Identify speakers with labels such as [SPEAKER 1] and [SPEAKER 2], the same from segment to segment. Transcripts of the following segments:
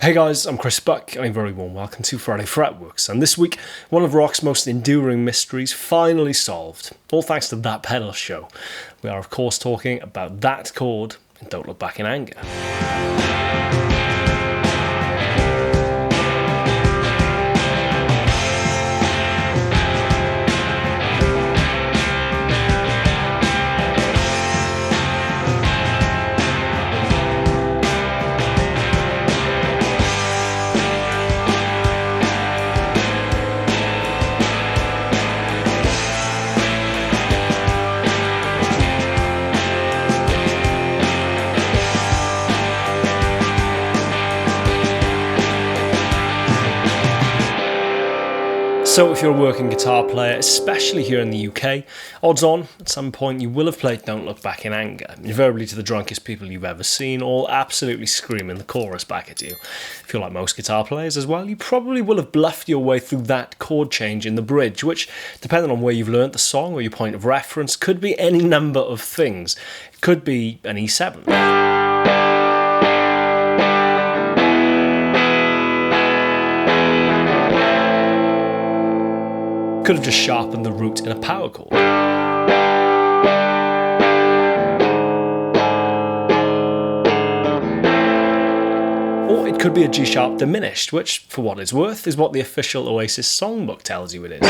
[SPEAKER 1] Hey guys, I'm Chris Buck, and a very warm welcome to Friday Fretworks. And this week, one of rock's most enduring mysteries finally solved, all thanks to That Pedal Show. We are of course talking about that chord in Don't Look Back in Anger. So if you're a working guitar player, especially here in the UK, odds on, at some point you will have played Don't Look Back in Anger, invariably to the drunkest people you've ever seen, all absolutely screaming the chorus back at you. If you're like most guitar players as well, you probably will have bluffed your way through that chord change in the bridge, which, depending on where you've learnt the song or your point of reference, could be any number of things. It could be an E7. Could have just sharpened the root in a power chord. Or it could be a G sharp diminished, which, for what it's worth, is what the official Oasis songbook tells you it is.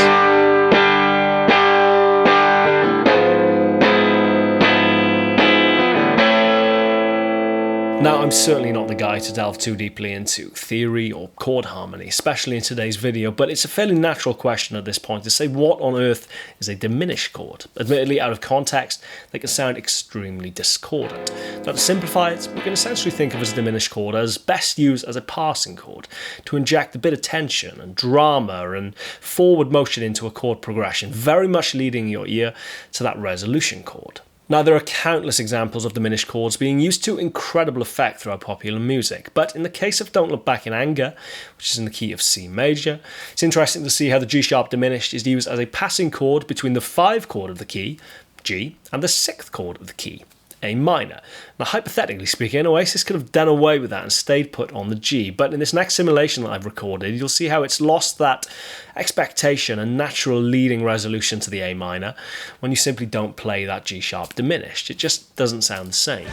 [SPEAKER 1] Now, I'm certainly not the guy to delve too deeply into theory or chord harmony, especially in today's video, but it's a fairly natural question at this point to say what on earth is a diminished chord. Admittedly, out of context, they can sound extremely discordant. Now, to simplify it, we can essentially think of a diminished chord as best used as a passing chord to inject a bit of tension and drama and forward motion into a chord progression, very much leading your ear to that resolution chord. Now, there are countless examples of diminished chords being used to incredible effect throughout popular music, but in the case of Don't Look Back in Anger, which is in the key of C major, it's interesting to see how the G sharp diminished is used as a passing chord between the 5th chord of the key, G, and the 6th chord of the key, A minor. Now, hypothetically speaking, Oasis could have done away with that and stayed put on the G, but in this next simulation that I've recorded, you'll see how it's lost that expectation and natural leading resolution to the A minor when you simply don't play that G sharp diminished. It just doesn't sound the same.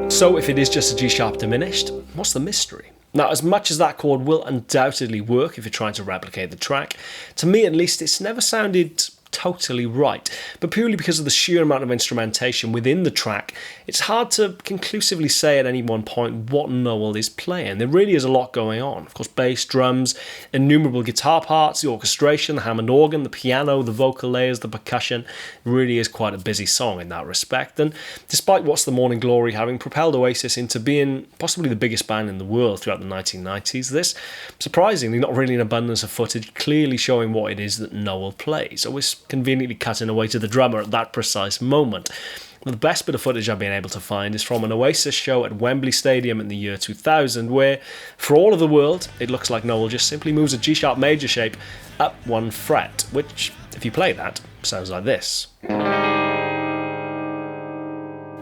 [SPEAKER 1] So if it is just a G sharp diminished, what's the mystery? Now, as much as that chord will undoubtedly work if you're trying to replicate the track, to me at least it's never sounded totally right, but purely because of the sheer amount of instrumentation within the track, it's hard to conclusively say at any one point what Noel is playing. There really is a lot going on. Of course, bass, drums, innumerable guitar parts, the orchestration, the Hammond organ, the piano, the vocal layers, the percussion. It really is quite a busy song in that respect, and despite What's the Morning Glory having propelled Oasis into being possibly the biggest band in the world throughout the 1990s, there's surprisingly not really an abundance of footage clearly showing what it is that Noel plays, always conveniently cutting away to the drummer at that precise moment. The best bit of footage I've been able to find is from an Oasis show at Wembley Stadium in the year 2000, where, for all of the world, it looks like Noel just simply moves a G sharp major shape up 1 fret, which, if you play that, sounds like this.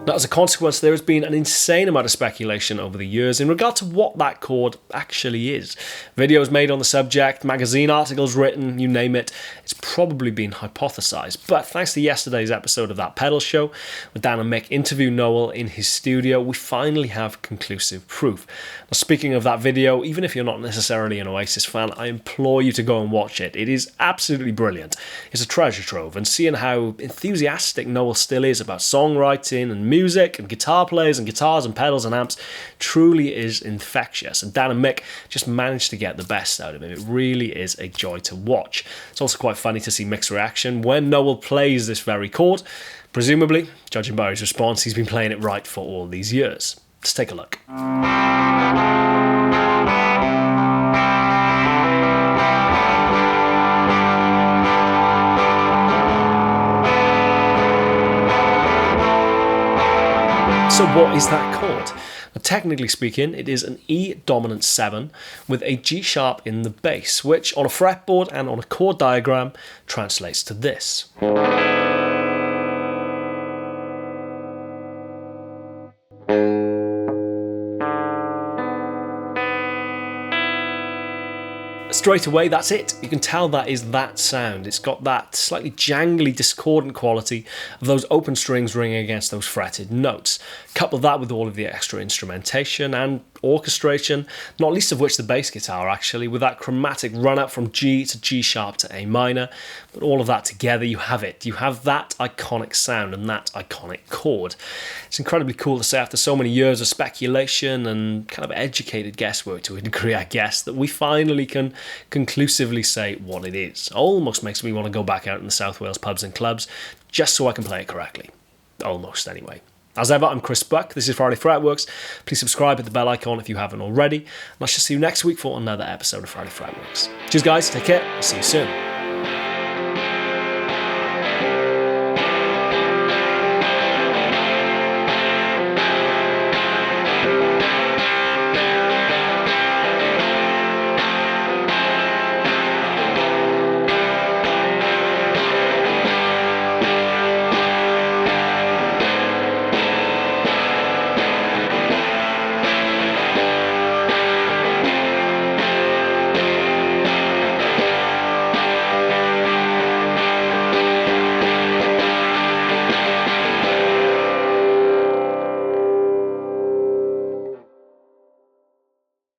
[SPEAKER 1] Now, as a consequence, there has been an insane amount of speculation over the years in regard to what that chord actually is. Videos made on the subject, magazine articles written, you name it, it's probably been hypothesized. But thanks to yesterday's episode of That Pedal Show, where Dan and Mick interview Noel in his studio, we finally have conclusive proof. Now, speaking of that video, even if you're not necessarily an Oasis fan, I implore you to go and watch it. It is absolutely brilliant. It's a treasure trove, and seeing how enthusiastic Noel still is about songwriting and music and guitar players and guitars and pedals and amps truly is infectious, and Dan and Mick just managed to get the best out of him. It really is a joy to watch. It's also quite funny to see Mick's reaction when Noel plays this very chord. Presumably, judging by his response, he's been playing it right for all these years. Let's take a look. So what is that chord? Now, technically speaking, it is an E dominant 7 with a G sharp in the bass, which on a fretboard and on a chord diagram translates to this. Straight away, that's it. You can tell that is that sound. It's got that slightly jangly, discordant quality of those open strings ringing against those fretted notes. Couple that with all of the extra instrumentation and orchestration, not least of which the bass guitar actually, with that chromatic run up from G to G sharp to A minor. But all of that together, you have it. You have that iconic sound and that iconic chord. It's incredibly cool to say after so many years of speculation and kind of educated guesswork to a degree, I guess, that we finally can conclusively say what it is. Almost makes me want to go back out in the South Wales pubs and clubs just so I can play it correctly. Almost, anyway. As ever, I'm Chris Buck. This is Friday Fretworks. Please subscribe, hit the bell icon if you haven't already. And I shall see you next week for another episode of Friday Fretworks. Cheers, guys. Take care. I'll see you soon.